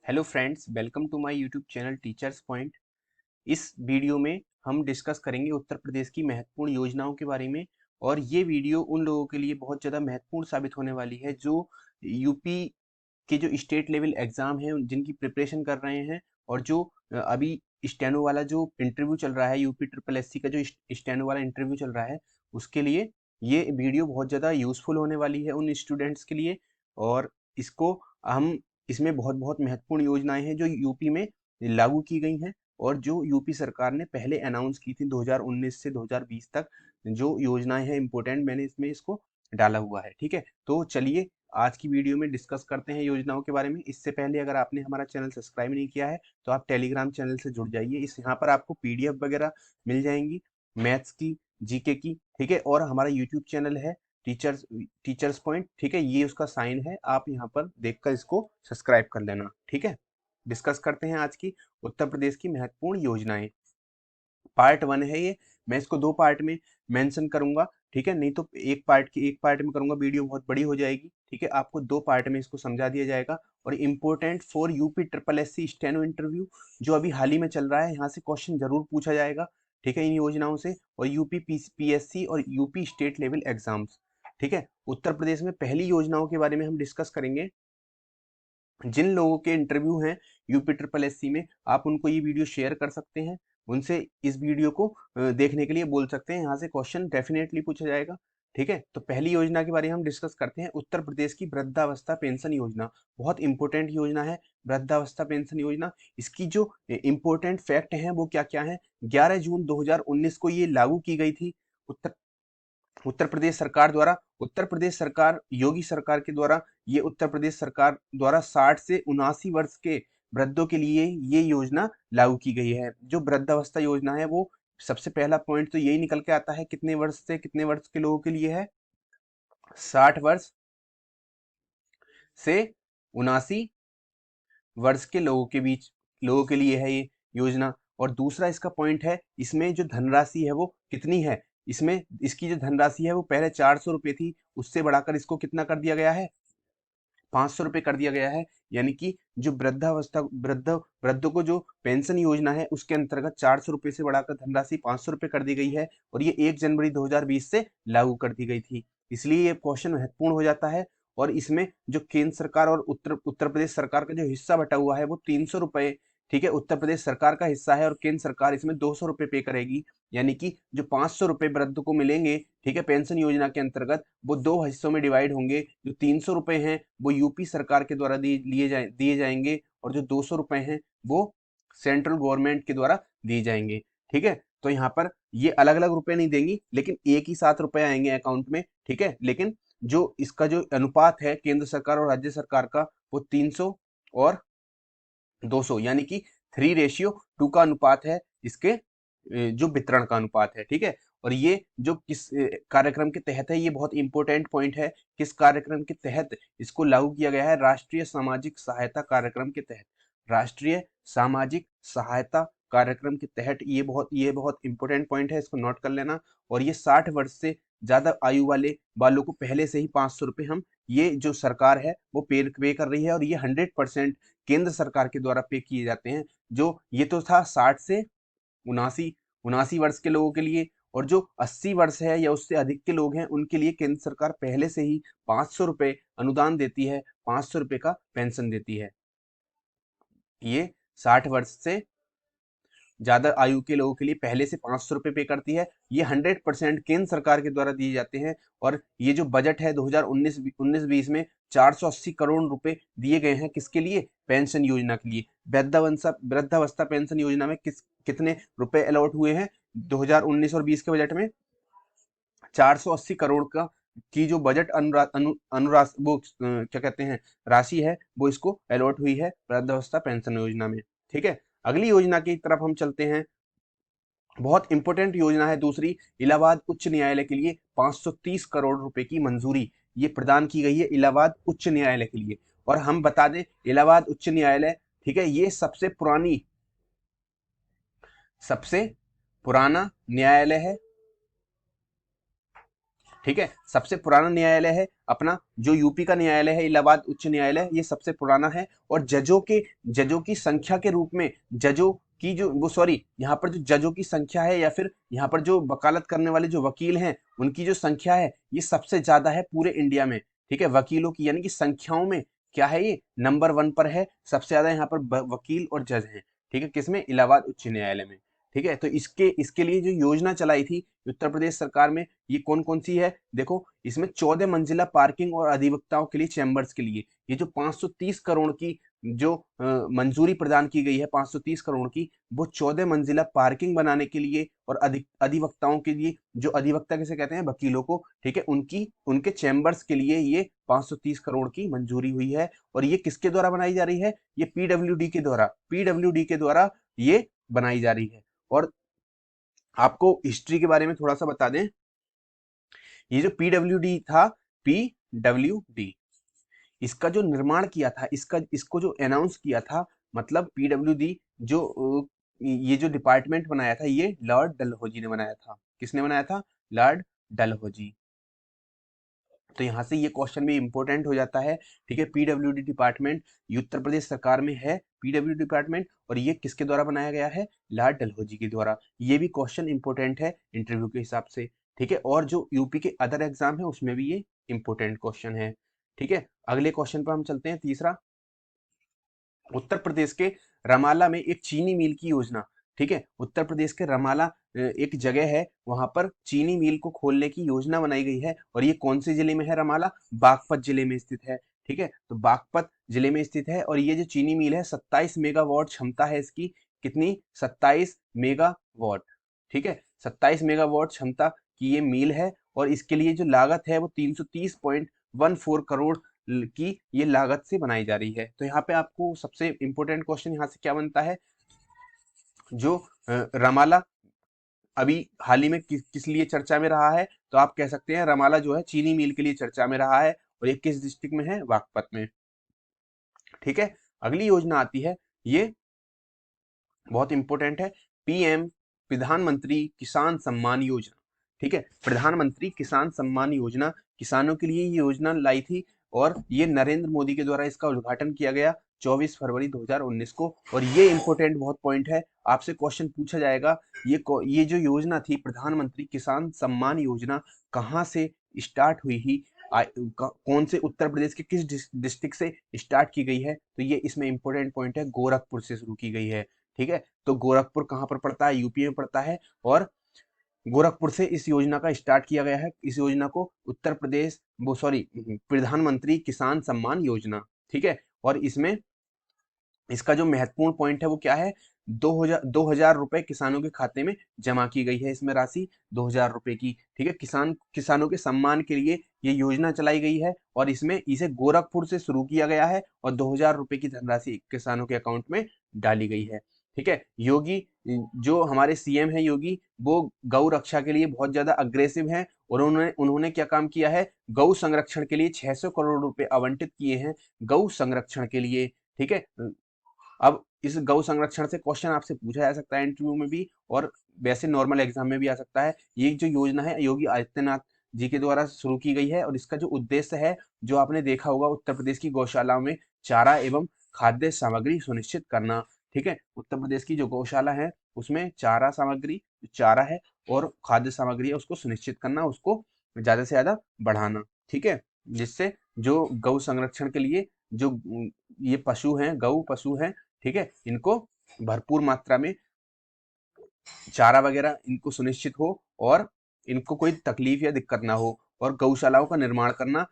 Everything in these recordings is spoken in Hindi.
Hello friends, welcome to my YouTube channel teachers point. इस वीडियो में हम डिस्कस करेंगे उत्तर प्रदेश की महत्वपूर्ण योजनाओं के बारे में। और ये वीडियो उन लोगों के लिए बहुत ज़्यादा महत्वपूर्ण साबित होने वाली है जो यूपी के जो स्टेट लेवल एग्ज़ाम हैं जिनकी प्रिपरेशन कर रहे हैं, और जो अभी स्टेनो वाला जो इंटरव्यू चल रहा है, यूपी ट्रिपल एससी का जो स्टेनो वाला इंटरव्यू चल रहा है, उसके लिए ये वीडियो बहुत ज़्यादा यूज़फुल होने वाली है उन स्टूडेंट्स के लिए। और इसको हम इसमें बहुत बहुत महत्वपूर्ण योजनाएं हैं जो यूपी में लागू की गई हैं, और जो यूपी सरकार ने पहले अनाउंस की थी 2019 से 2020 तक। जो योजनाएं हैं इंपॉर्टेंट, मैंने इसमें इसको डाला हुआ है। ठीक है, तो चलिए आज की वीडियो में डिस्कस करते हैं योजनाओं के बारे में। इससे पहले अगर आपने हमारा चैनल सब्सक्राइब नहीं किया है तो आप टेलीग्राम चैनल से जुड़ जाइए। इस यहाँ पर आपको पीडीएफ वगैरह मिल जाएंगी, मैथ्स की, जीके की। ठीक है, और हमारा यूट्यूब चैनल है टीचर्स पॉइंट। ठीक है, ये उसका साइन है, आप यहाँ पर देखकर इसको सब्सक्राइब कर लेना। ठीक है, डिस्कस करते हैं आज की उत्तर प्रदेश की महत्वपूर्ण योजनाएं। पार्ट 1 है ये। मैं इसको दो पार्ट में मेंशन करूंगा। ठीक है, नहीं तो एक पार्ट में करूंगा, वीडियो बहुत बड़ी हो जाएगी। ठीक है, आपको दो पार्ट में इसको समझा दिया जाएगा। और important for UP triple SC steno interview जो अभी हाल ही में चल रहा है, यहाँ से क्वेश्चन जरूर पूछा जाएगा। ठीक है, इन योजनाओं से। और यूपी पीएससी और यूपी स्टेट लेवल एग्जाम्स। ठीक है, उत्तर प्रदेश में पहली योजनाओं के बारे में हम डिस्कस करेंगे। जिन लोगों के इंटरव्यू हैं यूपी ट्रिपल एससी में, आप उनको ये वीडियो शेयर कर सकते हैं, उनसे इस वीडियो को देखने के लिए बोल सकते हैं। यहाँ से क्वेश्चन डेफिनेटली पूछा जाएगा। ठीक है, तो पहली योजना के बारे में हम डिस्कस करते हैं, उत्तर प्रदेश की वृद्धावस्था पेंशन योजना। बहुत इंपॉर्टेंट योजना है वृद्धावस्था पेंशन योजना। इसकी जो इंपॉर्टेंट फैक्ट हैं वो क्या क्या है। 11 जून 2019 को ये लागू की गई थी उत्तर उत्तर प्रदेश सरकार द्वारा। उत्तर प्रदेश सरकार, योगी सरकार के द्वारा, ये उत्तर प्रदेश सरकार द्वारा 60 से 79 वर्ष के वृद्धों के लिए ये योजना लागू की गई है। जो वृद्धावस्था योजना है वो सबसे पहला पॉइंट तो यही निकल के आता है, कितने वर्ष से कितने वर्ष के लोगों के लिए है। 60 वर्ष से 79 वर्ष के लोगों के लिए है ये योजना। और दूसरा इसका पॉइंट है, इसमें जो धनराशि है वो कितनी है। इसमें इसकी जो धनराशि है वो पहले 400 रुपये थी, उससे बढ़ाकर इसको कितना कर दिया गया है, 500 रुपये कर दिया गया है। यानी कि जो वृद्धों को जो पेंशन योजना है उसके अंतर्गत 400 रुपये से बढ़ाकर धनराशि 500 रुपये कर दी गई है। और ये 1 जनवरी 2020 से लागू कर दी गई थी। इसलिए ये क्वेश्चन महत्वपूर्ण हो जाता है। और इसमें जो केंद्र सरकार और उत्तर प्रदेश सरकार का जो हिस्सा बटा हुआ है वो 300 रुपये। ठीक है, उत्तर प्रदेश सरकार का हिस्सा है और केंद्र सरकार इसमें 200 रुपये पे करेगी। यानी कि जो 500 रुपये वृद्ध को मिलेंगे, ठीक है, पेंशन योजना के अंतर्गत, वो दो हिस्सों में डिवाइड होंगे। जो 300 रुपये हैं वो यूपी सरकार के द्वारा दिए जाएंगे, और जो 200 रुपये हैं वो सेंट्रल गवर्नमेंट के द्वारा दिए जाएंगे। ठीक है, तो यहाँ पर ये अलग अलग रुपए नहीं देंगी, लेकिन एक ही साथ रुपए आएंगे अकाउंट में। ठीक है, लेकिन जो इसका जो अनुपात है केंद्र सरकार और राज्य सरकार का, वो 300 और 200, यानी कि 3:2 का अनुपात है इसके, जो वितरण का अनुपात है। ठीक है, और ये जो किस कार्यक्रम के तहत है, ये बहुत इंपॉर्टेंट पॉइंट है। किस कार्यक्रम के तहत इसको लागू किया गया है, राष्ट्रीय सामाजिक सहायता कार्यक्रम के तहत। राष्ट्रीय सामाजिक सहायता कार्यक्रम के तहत ये बहुत इंपॉर्टेंट पॉइंट है, इसको नोट कर लेना। और ये 60 वर्ष से ज्यादा आयु वालों को पहले से ही 500 रुपये हम, ये जो सरकार है वो पे कर रही है। और ये 100% केंद्र सरकार के द्वारा पे किए जाते हैं। जो ये तो था 60 से उनासी उनासी वर्ष के लोगों के लिए। और जो 80 वर्ष है या उससे अधिक के लोग हैं उनके लिए केंद्र सरकार पहले से ही 500 रुपये अनुदान देती है, 500 रुपये का पेंशन देती है। ये 60 वर्ष से ज्यादा आयु के लोगों के लिए पहले से 500 रुपये पे करती है। ये 100% केंद्र सरकार के द्वारा दिए जाते हैं। और ये जो बजट है 2019-20 में 480 करोड़ रुपए दिए गए हैं, किसके लिए, पेंशन योजना के लिए। वृद्धावस्था पेंशन योजना में कितने रुपए अलॉट हुए हैं 2019 और 20 के बजट में, 480 करोड़ का की जो बजट अनुराश वो क्या कहते हैं, राशि है, वो इसको अलॉट हुई है वृद्धावस्था पेंशन योजना में। ठीक है, अगली योजना की तरफ हम चलते हैं। बहुत इंपॉर्टेंट योजना है दूसरी, इलाहाबाद उच्च न्यायालय के लिए 530 करोड़ रुपए की मंजूरी ये प्रदान की गई है इलाहाबाद उच्च न्यायालय के लिए। और हम बता दें, इलाहाबाद उच्च न्यायालय, ठीक है, ये सबसे पुराना न्यायालय है। ठीक है। सबसे पुराना न्यायालय है अपना जो यूपी का न्यायालय है, इलाहाबाद उच्च न्यायालय, ये सबसे पुराना है। और जजों की संख्या के रूप में, जजों की जो वो सॉरी यहाँ पर जो जजों की संख्या है या फिर यहाँ पर जो वकालत करने वाले जो वकील हैं उनकी जो संख्या है ये सबसे ज्यादा है पूरे इंडिया में। ठीक है, वकीलों की यानी कि संख्याओं में क्या है, ये नंबर 1 पर है, सबसे ज्यादा यहाँ पर वकील और जज हैं। ठीक है, किसमें, इलाहाबाद उच्च न्यायालय में। ठीक है, तो इसके लिए जो योजना चलाई थी उत्तर प्रदेश सरकार में, ये कौन कौन सी है, देखो इसमें 14 मंजिला पार्किंग और अधिवक्ताओं के लिए चैम्बर्स के लिए ये जो 530 करोड़ की जो मंजूरी प्रदान की गई है 530 करोड़ की, वो 14 मंजिला पार्किंग बनाने के लिए और अधिवक्ताओं के लिए, जो अधिवक्ता किसे कहते हैं, वकीलों को। ठीक है, उनके चैम्बर्स के लिए ये 530 करोड़ की मंजूरी हुई है। और ये किसके द्वारा बनाई जा रही है, ये पीडब्ल्यूडी के द्वारा ये बनाई जा रही है। और आपको हिस्ट्री के बारे में थोड़ा सा बता दें, ये जो पीडब्ल्यूडी था, पीडब्ल्यूडी इसका जो निर्माण किया था, इसको जो अनाउंस किया था, मतलब पीडब्ल्यूडी जो ये जो डिपार्टमेंट बनाया था, ये लॉर्ड डलहौजी ने बनाया था। किसने बनाया था, लॉर्ड डलहौजी। तो यहाँ से ये क्वेश्चन भी इंपॉर्टेंट हो जाता है। ठीक है, पीडब्ल्यूडी डिपार्टमेंट उत्तर प्रदेश सरकार में है, पीडब्ल्यूडी डिपार्टमेंट, और ये किसके द्वारा बनाया गया है, लॉर्ड डलहौजी के द्वारा। ये भी क्वेश्चन इंपॉर्टेंट है इंटरव्यू के हिसाब से। ठीक है, और जो यूपी के अदर एग्जाम है उसमें भी ये इंपॉर्टेंट क्वेश्चन है। ठीक है, अगले क्वेश्चन पर हम चलते हैं, तीसरा। उत्तर प्रदेश के रमाला में एक चीनी मिल की योजना। ठीक है, उत्तर प्रदेश के रमाला एक जगह है, वहां पर चीनी मिल को खोलने की योजना बनाई गई है। और ये कौन से जिले में है, रमाला बागपत जिले में स्थित है। ठीक है, तो बागपत जिले में स्थित है। और ये जो चीनी मिल है 27 मेगावाट क्षमता है इसकी, कितनी, 27 मेगावाट। ठीक है, 27 मेगावाट क्षमता की ये मिल है। और इसके लिए जो लागत है वो 330.14 करोड़ की ये लागत से बनाई जा रही है। तो यहाँ पे आपको सबसे इंपॉर्टेंट क्वेश्चन यहाँ से क्या बनता है, जो रमाला अभी हाल ही में किस लिए चर्चा में रहा है, तो आप कह सकते हैं रमाला जो है चीनी मिल के लिए चर्चा में रहा है। और ये किस डिस्ट्रिक्ट में है, बागपत में। ठीक है, अगली योजना आती है, ये बहुत इंपॉर्टेंट है, पीएम प्रधानमंत्री किसान सम्मान योजना। ठीक है, प्रधानमंत्री किसान सम्मान योजना, किसानों के लिए ये योजना लाई थी। और ये नरेंद्र मोदी के द्वारा इसका उद्घाटन किया गया 24 फरवरी 2019 को। और ये इंपॉर्टेंट बहुत पॉइंट है, आपसे क्वेश्चन पूछा जाएगा, ये जो योजना थी प्रधानमंत्री किसान सम्मान योजना, कहाँ से स्टार्ट हुई ही, कौन से उत्तर प्रदेश के किस डिस्ट्रिक्ट से स्टार्ट की गई है, तो ये इसमें इंपॉर्टेंट पॉइंट है, गोरखपुर से शुरू की गई है। ठीक है, तो गोरखपुर कहाँ पर पड़ता है, यूपी में पड़ता है। और गोरखपुर से इस योजना का स्टार्ट किया गया है। इस योजना को उत्तर प्रदेश वो सॉरी प्रधानमंत्री किसान सम्मान योजना। ठीक है, और इसमें इसका जो महत्वपूर्ण पॉइंट है वो क्या है, 2000 रुपए किसानों के खाते में जमा की गई है, इसमें राशि 2000 रुपए की। ठीक है, किसानों के सम्मान के लिए ये योजना चलाई गई है। और इसमें इसे गोरखपुर से शुरू किया गया है और 2000 रुपए की धनराशि किसानों के अकाउंट में डाली गई है। ठीक है, योगी जो हमारे सीएम है योगी, वो गौ रक्षा के लिए बहुत ज्यादा अग्रेसिव हैं। और उन्होंने उन्होंने क्या काम किया है, गौ संरक्षण के लिए 600 करोड़ रुपए आवंटित किए हैं, गौ संरक्षण के लिए। ठीक है, अब इस गौ संरक्षण से क्वेश्चन आपसे पूछा जा सकता है इंटरव्यू में भी, और वैसे नॉर्मल एग्जाम में भी आ सकता है। ये जो योजना है योगी आदित्यनाथ जी के द्वारा शुरू की गई है। और इसका जो उद्देश्य है, जो आपने देखा होगा, उत्तर प्रदेश की गौशालाओं में चारा एवं खाद्य सामग्री सुनिश्चित करना। ठीक है, उत्तर प्रदेश की जो गौशाला है उसमें चारा सामग्री, चारा है और खाद्य सामग्री है, उसको सुनिश्चित करना, उसको ज्यादा से ज्यादा बढ़ाना। ठीक है, जिससे जो गौ संरक्षण के लिए जो ये पशु हैं, गौ पशु हैं, ठीक है, इनको भरपूर मात्रा में चारा वगैरह इनको सुनिश्चित हो और इनको कोई तकलीफ या दिक्कत ना हो। और गौशालाओं का निर्माण करना,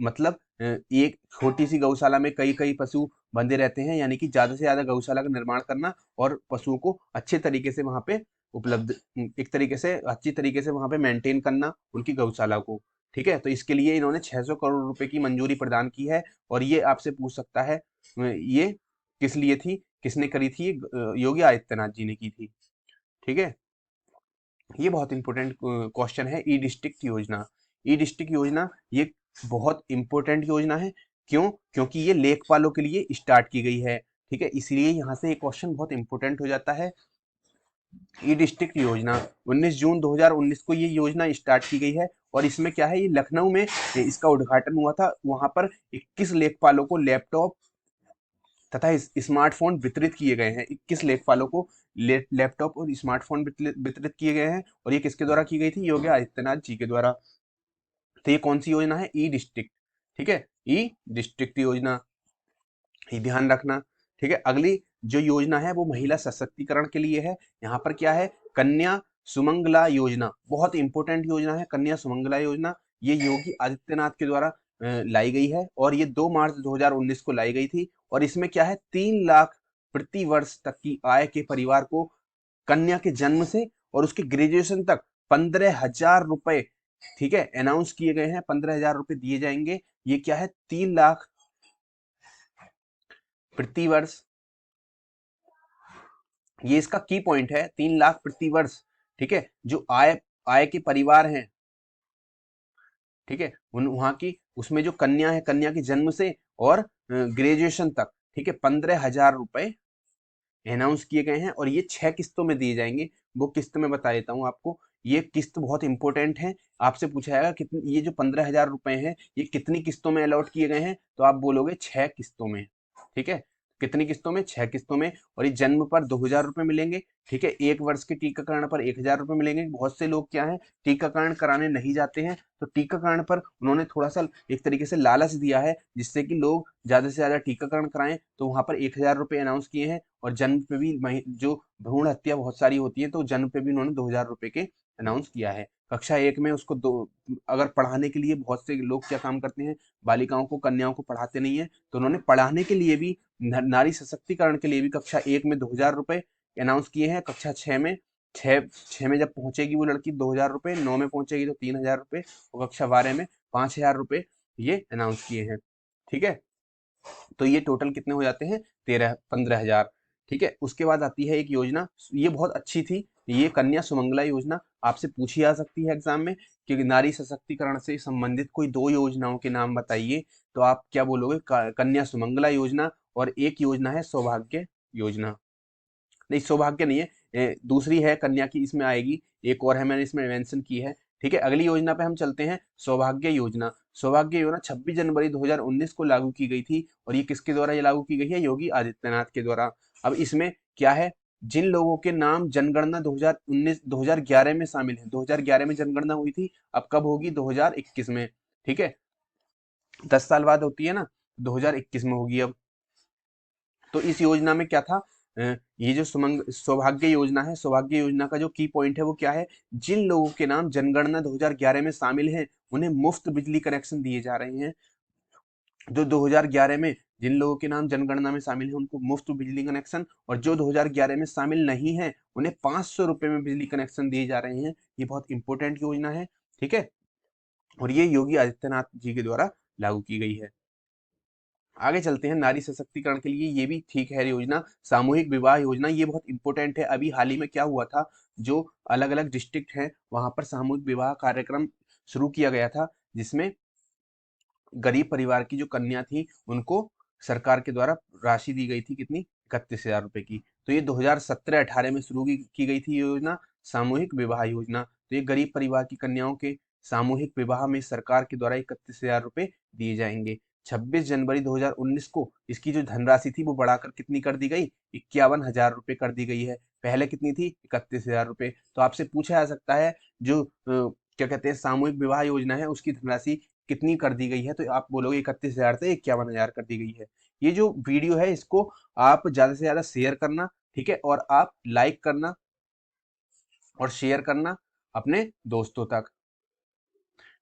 मतलब एक छोटी सी गौशाला में कई कई पशु बंधे रहते हैं, यानी कि ज्यादा से ज्यादा गौशाला का निर्माण करना और पशुओं को अच्छे तरीके से वहां पे उपलब्ध, एक तरीके से अच्छी तरीके से वहां पे मेंटेन करना उनकी गौशाला को। ठीक है, तो इसके लिए इन्होंने 600 करोड़ रुपए की मंजूरी प्रदान की है। और ये आपसे पूछ सकता है, ये किस लिए थी, किसने करी थी, योगी आदित्यनाथ जी ने की थी। ठीक है, ये बहुत इंपॉर्टेंट क्वेश्चन है, ई डिस्ट्रिक्ट योजना। ई डिस्ट्रिक्ट योजना ये बहुत इंपॉर्टेंट योजना है, क्यों, क्योंकि ये लेखपालों के लिए स्टार्ट की गई है। ठीक है, इसलिए यहाँ से ये क्वेश्चन बहुत इंपॉर्टेंट हो जाता है। ई डिस्ट्रिक्ट योजना 19 जून 2019 को ये योजना स्टार्ट की गई है और इसमें क्या है, ये लखनऊ में इसका उद्घाटन हुआ था। वहां पर 21 लेखपालों को लैपटॉप तथा स्मार्टफोन वितरित किए गए हैं। 21 लेखपालों को लैपटॉप और स्मार्टफोन वितरित किए गए हैं और ये किसके द्वारा की गई थी? योगी आदित्यनाथ जी के द्वारा। तो ये कौन सी योजना है? ई डिस्ट्रिक्ट। ठीक है, ई डिस्ट्रिक्ट योजना, ये ध्यान रखना। ठीक है, अगली जो योजना है वो महिला सशक्तिकरण के लिए है। यहाँ पर क्या है? कन्या सुमंगला योजना, बहुत इंपॉर्टेंट योजना है कन्या सुमंगला योजना। ये योगी आदित्यनाथ के द्वारा लाई गई है और ये 2 मार्च 2019 को लाई गई थी। और इसमें क्या है? 3 लाख प्रति वर्ष तक की आय के परिवार को कन्या के जन्म से और उसके ग्रेजुएशन तक 15,000 रुपए, ठीक है, अनाउंस किए गए हैं, 15,000 रुपए दिए जाएंगे। ये क्या है? 3 लाख प्रति वर्ष, ये इसका की पॉइंट है, 3 लाख प्रति वर्ष। ठीक है, जो आय आय के परिवार हैं, ठीक है, उन वहां की उसमें जो कन्या है, कन्या के जन्म से और ग्रेजुएशन तक, ठीक है, 15,000 रुपए अनाउंस किए गए हैं और ये 6 किस्तों में दिए जाएंगे। वो किस्त में बता देता हूँ आपको। ये किस्त बहुत इंपॉर्टेंट है, आपसे पूछा जाएगा कितनी, ये जो 15,000 रुपए हैं ये कितनी किस्तों में अलॉट किए गए हैं? तो आप बोलोगे 6 किस्तों में। ठीक है, कितनी किस्तों में? 6 किस्तों में। और ये जन्म पर 2,000 रुपए मिलेंगे। ठीक है, 1 वर्ष के टीकाकरण पर 1,000 रुपए मिलेंगे। बहुत से लोग क्या है, टीकाकरण कराने नहीं जाते हैं, तो टीकाकरण पर उन्होंने थोड़ा सा एक तरीके से लालच दिया है जिससे कि लोग ज्यादा से ज्यादा टीकाकरण कराएं। तो वहां पर 1,000 रुपए अनाउंस किए हैं और जन्म पे भी जो भ्रूण हत्या बहुत सारी होती है तो जन्म पे भी उन्होंने 2,000 रुपए के अनाउंस किया है। कक्षा 1 में उसको दो, अगर पढ़ाने के लिए बहुत से लोग क्या काम करते हैं, बालिकाओं को, कन्याओं को पढ़ाते नहीं है, तो उन्होंने पढ़ाने के लिए भी, नारी सशक्तिकरण के लिए भी कक्षा 1 में 2,000 रुपए अनाउंस किए हैं। कक्षा 6 में, छः में जब पहुंचेगी वो लड़की 2,000 रुपए, 9 में पहुंचेगी तो 3,000 रुपए और कक्षा 12 में 5,000 रुपए ये अनाउंस किए हैं। ठीक है, तो ये टोटल कितने हो जाते हैं? 15,000। ठीक है, उसके बाद आती है एक योजना, ये बहुत अच्छी थी, ये कन्या सुमंगला योजना। आपसे पूछी जा सकती है एग्जाम में कि नारी सशक्तिकरण से संबंधित कोई 2 योजनाओं के नाम बताइए, तो आप क्या बोलोगे? कन्या सुमंगला योजना और एक योजना है सौभाग्य योजना। नहीं, सौभाग्य नहीं है, दूसरी है कन्या की, इसमें आएगी। एक और है, मैंने इसमें मेंशन की है। ठीक है, अगली योजना पे हम चलते हैं, सौभाग्य योजना। सौभाग्य योजना 26 जनवरी 2019 को लागू की गई थी और ये किसके द्वारा ये लागू की गई है? योगी आदित्यनाथ के द्वारा। अब इसमें क्या है? जिन लोगों के नाम जनगणना 2011 में शामिल है, 2011 में जनगणना हुई थी, अब कब होगी? 2021 में। ठीक है, 10 साल बाद होती है ना, 2021 में होगी अब। तो इस योजना में क्या था? ये जो सौभाग्य योजना है, सौभाग्य योजना का जो की पॉइंट है वो क्या है? जिन लोगों के नाम जनगणना 2011 में शामिल हैं उन्हें मुफ्त बिजली कनेक्शन दिए जा रहे हैं। जो 2011 में जिन लोगों के नाम जनगणना में शामिल हैं उनको मुफ्त बिजली कनेक्शन, और जो 2011 में शामिल नहीं है उन्हें 500 रुपए में बिजली कनेक्शन दिए जा रहे हैं। ये बहुत इंपॉर्टेंट योजना है। ठीक है, और ये योगी आदित्यनाथ जी के द्वारा लागू की गई है। आगे चलते हैं, नारी सशक्तिकरण के लिए ये भी ठीक है योजना, सामूहिक विवाह योजना, ये बहुत इंपॉर्टेंट है। अभी हाल ही में क्या हुआ था, जो अलग अलग डिस्ट्रिक्ट हैं वहां पर सामूहिक विवाह कार्यक्रम शुरू किया गया था, जिसमें गरीब परिवार की जो कन्या थी उनको सरकार के द्वारा राशि दी गई थी, कितनी? 31,000 रुपए की। तो ये 2017-18 में शुरू की गई थी योजना, सामूहिक विवाह योजना। तो ये गरीब परिवार की कन्याओं के सामूहिक विवाह में सरकार के द्वारा 31,000 रुपए दिए जाएंगे। 26 जनवरी 2019 को इसकी जो धनराशि थी वो बढ़ाकर कितनी कर दी गई? 51,000 रुपए कर दी गई है। पहले कितनी थी? 31,000 रुपए। तो आपसे पूछा जा सकता है जो क्या कहते हैं, सामूहिक विवाह योजना है उसकी धनराशि कितनी कर दी गई है? तो आप बोलोगे 31,000 से 51,000 कर दी गई है। ये जो वीडियो है इसको आप ज्यादा से ज्यादा शेयर करना, ठीक है, और आप लाइक करना और शेयर करना अपने दोस्तों तक,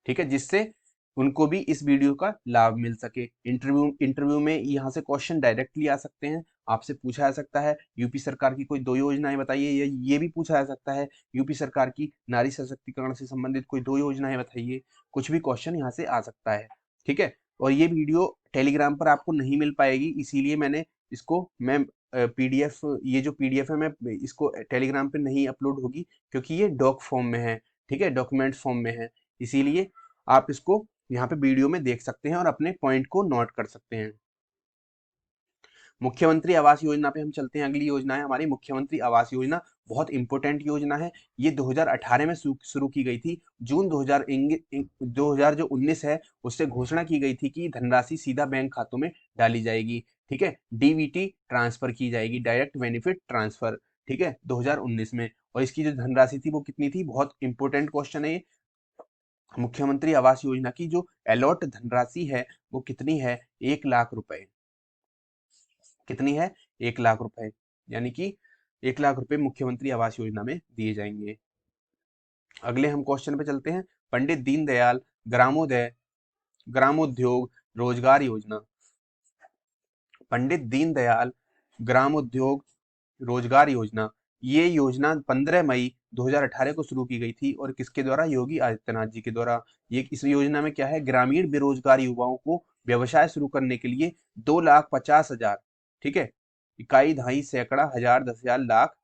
ठीक है, जिससे उनको भी इस वीडियो का लाभ मिल सके। इंटरव्यू में यहाँ से क्वेश्चन डायरेक्टली आ सकते हैं, आपसे पूछा जा सकता है यूपी सरकार की कोई 2 योजनाएं बताइए, ये भी पूछा जा सकता है यूपी सरकार की नारी सशक्तिकरण से संबंधित कोई 2 योजनाएं बताइए। कुछ भी क्वेश्चन यहाँ से आ सकता है। ठीक है, और ये वीडियो टेलीग्राम पर आपको नहीं मिल पाएगी, इसीलिए मैंने इसको, मैं पीडीएफ, ये जो पीडीएफ है मैं इसको टेलीग्राम पे नहीं अपलोड होगी क्योंकि ये डॉक फॉर्म में है। ठीक है, डॉक्यूमेंट फॉर्म में है, इसीलिए आप इसको यहाँ पे वीडियो में देख सकते हैं और अपने पॉइंट को नोट कर सकते हैं। मुख्यमंत्री आवास योजना पे हम चलते हैं। अगली योजना है हमारी मुख्यमंत्री आवास योजना। बहुत इंपॉर्टेंट योजना है। ये 2018 में शुरू की गई थी। जून 2019 है उससे घोषणा की गई थी कि धनराशि सीधा बैंक खातों में डाली जाएगी। ठीक है, डीबीटी ट्रांसफर की जाएगी, डायरेक्ट बेनिफिट ट्रांसफर। ठीक है, 2019 में। और इसकी जो धनराशि थी वो कितनी थी, बहुत इंपॉर्टेंट क्वेश्चन है ये। मुख्यमंत्री आवास योजना की जो अलॉट धनराशि है वो कितनी है, 1,00,000 रुपए। कितनी है, 1,00,000 रुपए। यानी कि 1,00,000 रुपए मुख्यमंत्री आवास योजना में दिए जाएंगे। अगले हम क्वेश्चन पे चलते हैं। पंडित दीनदयाल ग्रामोदय ग्रामोद्योग रोजगार योजना। पंडित दीनदयाल ग्रामोद्योग रोजगार योजना, ये योजना 15 मई 2018 को शुरू की गई थी। और किसके द्वारा, योगी आदित्यनाथ जी के द्वारा। ये इस योजना में क्या है, ग्रामीण बेरोजगार युवाओं को व्यवसाय शुरू करने के लिए 2,50,000, ठीक है, इकाई, दहाई, सैकड़ा, हजार, 10,000, लाख,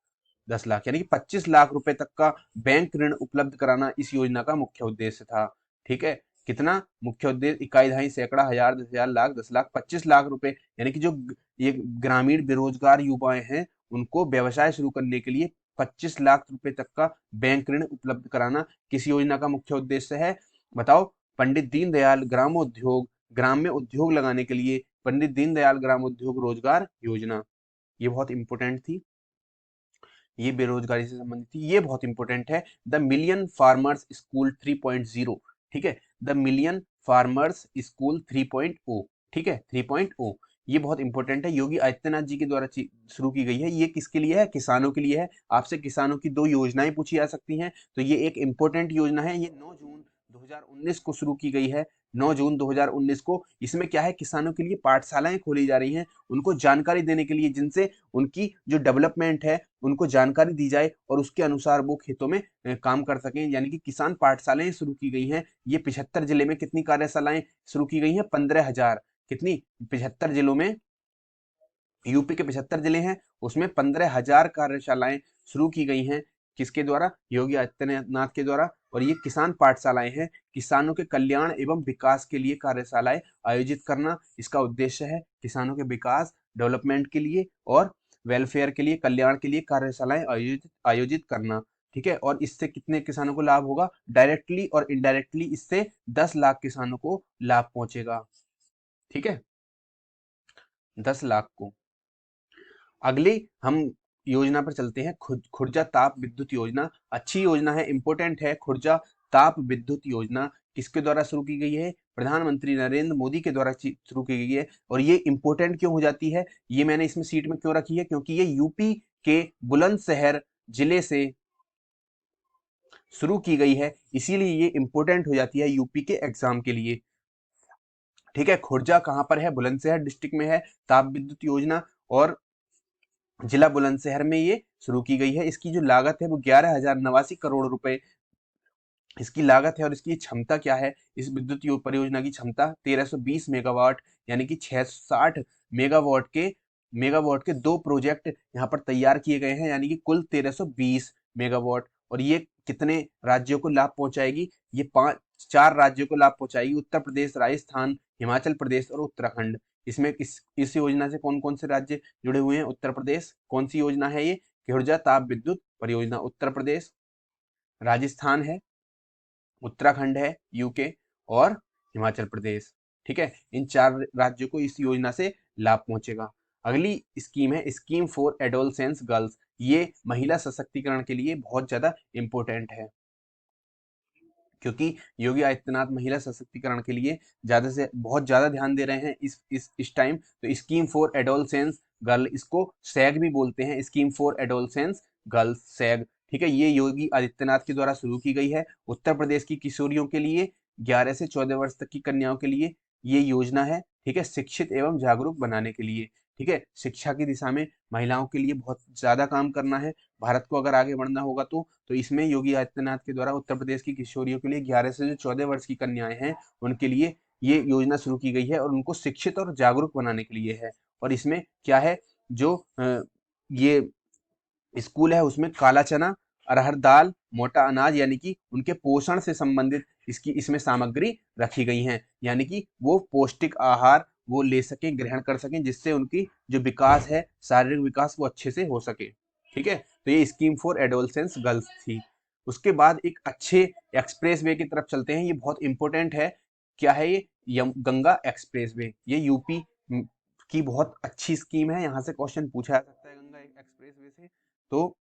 10 लाख, यानी कि 25 लाख रुपए तक का बैंक ऋण उपलब्ध कराना इस योजना का मुख्य उद्देश्य था। ठीक है, कितना मुख्य उद्देश्य, इकाई, दहाई, सैकड़ा, हजार, 10,000, लाख, 10 लाख, 25 लाख रुपए। यानी कि जो ये ग्रामीण बेरोजगार युवाएं हैं उनको व्यवसाय शुरू करने के लिए 25 लाख रुपए तक का बैंक ऋण उपलब्ध कराना किस योजना का मुख्य उद्देश्य है, बताओ। पंडित दीनदयाल ग्रामोद्योग, ग्राम में उद्योग लगाने के लिए पंडित दीनदयाल ग्रामोद्योग रोजगार योजना। ये बहुत इंपॉर्टेंट थी, ये बेरोजगारी से संबंधित थी। ये बहुत इंपॉर्टेंट है, द मिलियन फार्मर्स स्कूल 3.0। ठीक है, द मिलियन फार्मर्स स्कूल 3.0। ठीक है, 3.0, ये बहुत इंपॉर्टेंट है, योगी आदित्यनाथ जी के द्वारा शुरू की गई है। ये किसके लिए है, किसानों के लिए है। आपसे किसानों की 2 योजनाएं पूछी जा सकती हैं, तो ये एक इंपॉर्टेंट योजना है। ये 9 जून 2019 को शुरू की गई है, 9 जून 2019 को। इसमें क्या है, किसानों के लिए पाठशालाएं खोली जा रही हैं, उनको जानकारी देने के लिए, जिनसे उनकी जो डेवलपमेंट है उनको जानकारी दी जाए और उसके अनुसार वो खेतों में काम कर सकें। यानी कि किसान पाठशालाएं शुरू की गई हैं। ये 75 जिले में कितनी कार्यशालाएं शुरू की गई हैं, 15,000। कितनी, 75 जिलों में, यूपी के 75 जिले हैं उसमें 15,000 कार्यशालाएं शुरू की गई हैं। किसके द्वारा, योगी आदित्यनाथ के द्वारा। और ये किसान पाठशालाएं हैं, किसानों के कल्याण एवं विकास के लिए कार्यशालाएं आयोजित करना इसका उद्देश्य है। किसानों के विकास, डेवलपमेंट के लिए और वेलफेयर के लिए, कल्याण के लिए कार्यशालाएं आयोजित आयोजित करना। ठीक है, और इससे कितने किसानों को लाभ होगा, डायरेक्टली और इनडायरेक्टली इससे 10 लाख किसानों को लाभ पहुंचेगा। ठीक है, 10 लाख को। अगली हम योजना पर चलते हैं, खुर्जा ताप विद्युत योजना। अच्छी योजना है, इंपोर्टेंट है। खुर्जा ताप विद्युत योजना किसके द्वारा शुरू की गई है, प्रधानमंत्री नरेंद्र मोदी के द्वारा शुरू की गई है। और ये इंपोर्टेंट क्यों हो जाती है, ये मैंने इसमें सीट में क्यों रखी है, क्योंकि ये यूपी के बुलंदशहर जिले से शुरू की गई है, इसीलिए ये इंपोर्टेंट हो जाती है यूपी के एग्जाम के लिए। ठीक है, खुर्जा कहां पर है, बुलंदशहर डिस्ट्रिक्ट में है, ताप विद्युत योजना। और जिला बुलंदशहर में ये शुरू की गई है। इसकी जो लागत है वो 11,089 करोड़ रुपए इसकी लागत है। और इसकी क्षमता क्या है, इस विद्युत परियोजना की क्षमता 1320 मेगावाट, यानी कि 660 मेगावाट के 2 प्रोजेक्ट यहाँ पर तैयार किए गए हैं, यानी कि कुल 1320 मेगावाट। और ये कितने राज्यों को लाभ पहुंचाएगी, ये 4 राज्यों को लाभ पहुंचाएगी, उत्तर प्रदेश, राजस्थान, हिमाचल प्रदेश और उत्तराखंड। इसमें इस योजना से कौन कौन से राज्य जुड़े हुए हैं, उत्तर प्रदेश। कौन सी योजना है ये, खुर्जा ताप विद्युत परियोजना, उत्तर प्रदेश, राजस्थान है, उत्तराखंड है यूके, और हिमाचल प्रदेश। ठीक है, इन 4 राज्यों को इस योजना से लाभ पहुंचेगा। अगली स्कीम है स्कीम फॉर एडोलसेंस गर्ल्स। ये महिला सशक्तिकरण के लिए बहुत ज्यादा इंपॉर्टेंट है, क्योंकि योगी आदित्यनाथ महिला सशक्तिकरण के लिए ज्यादा से बहुत ज्यादा ध्यान दे रहे हैं इस टाइम। तो स्कीम फॉर एडोलसेंस गर्ल, इसको सैग भी बोलते हैं, स्कीम फॉर एडोलसेंस गर्ल्स, सैग। ठीक है, ये योगी आदित्यनाथ के द्वारा शुरू की गई है उत्तर प्रदेश की किशोरियों के लिए, 11 से 14 वर्ष तक की कन्याओं के लिए ये योजना है। ठीक है, शिक्षित एवं जागरूक बनाने के लिए। ठीक है, शिक्षा की दिशा में महिलाओं के लिए बहुत ज्यादा काम करना है। भारत को अगर आगे बढ़ना होगा तो इसमें योगी आदित्यनाथ के द्वारा उत्तर प्रदेश की किशोरियों के लिए, 11 से जो 14 वर्ष की कन्याएं हैं उनके लिए ये योजना शुरू की गई है, और उनको शिक्षित और जागरूक बनाने के लिए है। और इसमें क्या है, जो ये स्कूल है उसमें काला चना, अरहर दाल, मोटा अनाज, यानी कि उनके पोषण से संबंधित इसमें सामग्री रखी गई हैं, यानी कि वो पौष्टिक आहार वो ले सकें, ग्रहण कर सकें, जिससे उनकी जो विकास है, शारीरिक विकास, वो अच्छे से हो सके। ठीक है, तो ये स्कीम फॉर एडोलसेंस गर्ल्स थी। उसके बाद एक अच्छे एक्सप्रेस वे की तरफ चलते हैं, ये बहुत इंपॉर्टेंट है। क्या है ये? Ganga express way. ये यूपी की बहुत अच्छी स्कीम है, यहाँ से क्वेश्चन पूछा जा सकता है गंगा एक्सप्रेस वे से। तो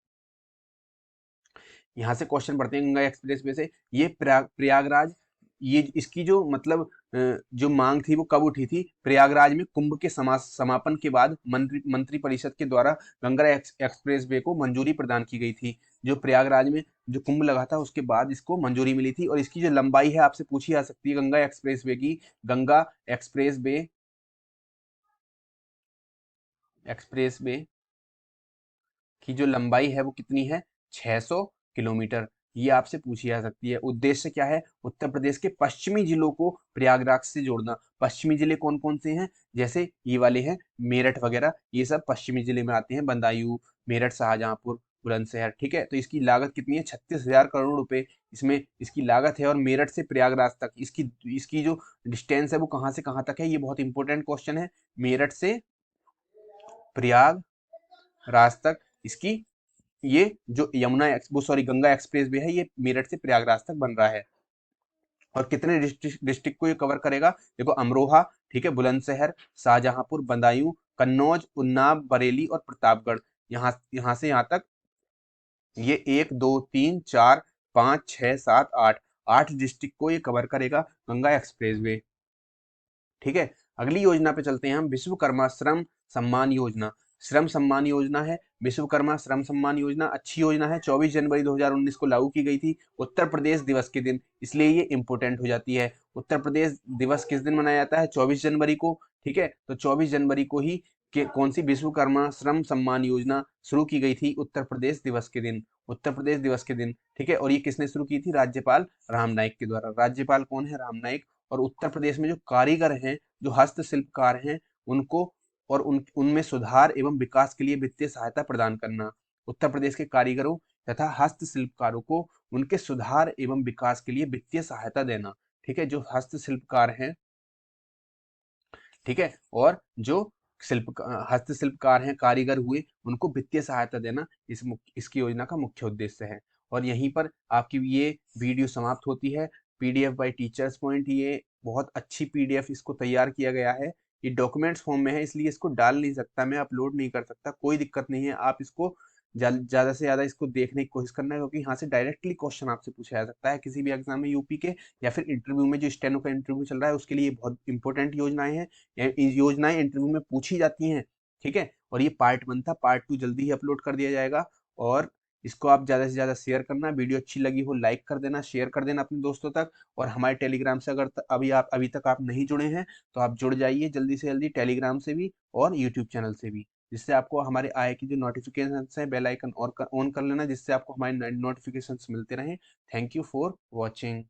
यहाँ से क्वेश्चन पढ़ते हैं गंगा एक्सप्रेस वे से। ये प्रयागराज, ये इसकी जो मतलब जो मांग थी वो कब उठी थी? प्रयागराज में कुंभ के समापन के बाद मंत्री परिषद के द्वारा गंगा एक्सप्रेस वे को मंजूरी प्रदान की गई थी। जो प्रयागराज में जो कुंभ लगा था उसके बाद इसको मंजूरी मिली थी। और इसकी जो लंबाई है आपसे पूछी जा सकती है गंगा एक्सप्रेस वे की। गंगा एक्सप्रेस वे की जो लंबाई है वो कितनी है? 600 किलोमीटर। ये आपसे पूछी जा सकती है। उद्देश्य क्या है? उत्तर प्रदेश के पश्चिमी जिलों को प्रयागराज से जोड़ना। पश्चिमी जिले कौन कौन से हैं? जैसे ये वाले हैं, मेरठ वगैरह, ये सब पश्चिमी जिले में आते हैं। बदायूं, मेरठ, शाहजहांपुर, बुलंदशहर। ठीक है, तो इसकी लागत कितनी है? 36,000 करोड़ रुपए इसमें इसकी लागत है। और मेरठ से प्रयागराज तक इसकी इसकी जो डिस्टेंस है वो कहाँ से कहाँ तक है? ये बहुत इंपॉर्टेंट क्वेश्चन है। मेरठ से प्रयागराज तक इसकी, ये जो गंगा एक्सप्रेस वे है, ये मेरठ से प्रयागराज तक बन रहा है। और कितने डिस्ट्रिक्ट को ये कवर करेगा? देखो, अमरोहा, ठीक है, बुलंदशहर, शाहजहांपुर, बदायूं, कन्नौज, उन्नाव, बरेली और प्रतापगढ़। यहाँ से यहाँ तक ये 1 2 3 4 5 6 7 8 8 डिस्ट्रिक्ट को ये कवर करेगा गंगा एक्सप्रेस वे। ठीक है, अगली योजना पे चलते हैं हम। विश्वकर्मा श्रम सम्मान योजना। श्रम सम्मान योजना है, विश्वकर्मा श्रम सम्मान योजना अच्छी योजना है। 24 जनवरी 2019 को लागू की गई थी, उत्तर प्रदेश दिवस के दिन, इसलिए ये इंपोर्टेंट हो जाती है। उत्तर प्रदेश दिवस किस दिन मनाया जाता है? 24 जनवरी को। ठीक है, तो 24 जनवरी को ही कौन सी विश्वकर्मा श्रम सम्मान योजना शुरू की गई थी? उत्तर प्रदेश दिवस के दिन। उत्तर प्रदेश दिवस के दिन। ठीक है, और ये किसने शुरू की थी? राज्यपाल राम नाईक के द्वारा। राज्यपाल कौन है? राम नाईक। और उत्तर प्रदेश में जो कारीगर हैं, जो हस्तशिल्पकार हैं, उनको और उनमें सुधार एवं विकास के लिए वित्तीय सहायता प्रदान करना। उत्तर प्रदेश के कारीगरों तथा हस्तशिल्पकारों को उनके सुधार एवं विकास के लिए वित्तीय सहायता देना। ठीक है, जो हस्तशिल्पकार हैं, ठीक है, और जो हस्तशिल्पकार हैं, कारीगर हुए, उनको वित्तीय सहायता देना इसकी योजना का मुख्य उद्देश्य है। और यहीं पर आपकी ये वीडियो समाप्त होती है। पीडीएफ बाय टीचर्स पॉइंट, ये बहुत अच्छी पीडीएफ इसको तैयार किया गया है। ये डॉक्यूमेंट्स फॉर्म में है, इसलिए इसको डाल नहीं सकता मैं, अपलोड नहीं कर सकता, कोई दिक्कत नहीं है। आप इसको ज्यादा से ज्यादा इसको देखने की कोशिश करना है, क्योंकि यहाँ से डायरेक्टली क्वेश्चन आपसे पूछा जा सकता है किसी भी एग्जाम में यूपी के, या फिर इंटरव्यू में, जो स्टेनो का इंटरव्यू चल रहा है उसके लिए बहुत इंपॉर्टेंट योजनाएं हैं। योजनाएं इंटरव्यू में पूछी जाती हैं। ठीक है, और ये पार्ट 1 था, पार्ट 2 जल्दी ही अपलोड कर दिया जाएगा। और इसको आप ज़्यादा से ज़्यादा शेयर करना, वीडियो अच्छी लगी हो लाइक कर देना, शेयर कर देना अपने दोस्तों तक। और हमारे टेलीग्राम से अगर अभी तक आप नहीं जुड़े हैं तो आप जुड़ जाइए जल्दी से जल्दी, टेलीग्राम से भी और यूट्यूब चैनल से भी, जिससे आपको हमारे आए की जो नोटिफिकेशन है, बेल आइकन ऑन कर लेना, जिससे आपको हमारे नोटिफिकेशन मिलते रहें। Thank you for watching.